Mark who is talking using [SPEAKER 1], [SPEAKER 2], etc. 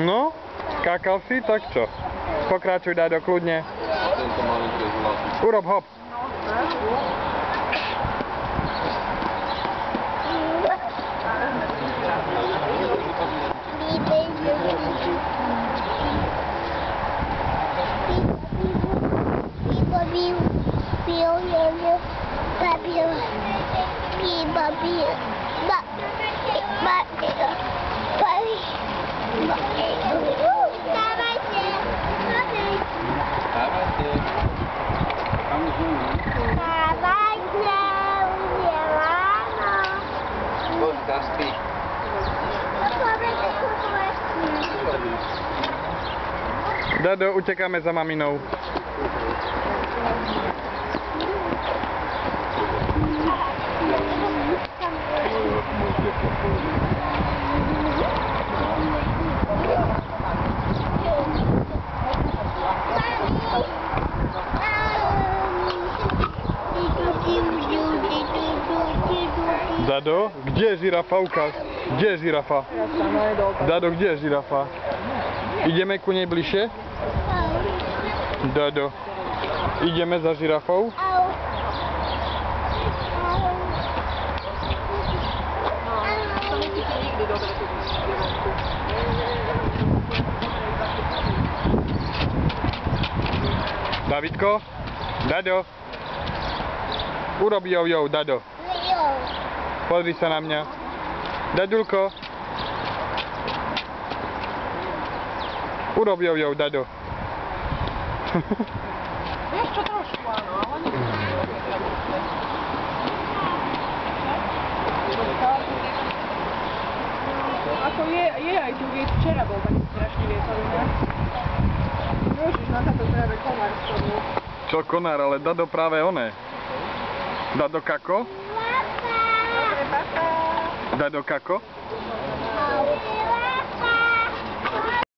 [SPEAKER 1] No, skákal si, tak čo? Pokračuj, Dado, kľudne. Urob hop. Dado, utekáme za maminou. Dado, kde je žirafa? Ukáž. Kde je žirafa? Dado, kde je žirafa? Ideme ku nej bližšie? Dado, ideme za žirafou? Davidko? Dado? Urob jo, Dado. Pozri sa na mňa. Dadulko? Urob jo, Dado.
[SPEAKER 2] Jeszcze troszkę, ale nie. Ako je aj tu včera bol taký strašný vietor, ne? Môžeš na táto práve konár z toho.
[SPEAKER 1] Čo konár, ale Dado práve oné. Dado kako?
[SPEAKER 2] Dobre, papa.
[SPEAKER 1] Dado kako?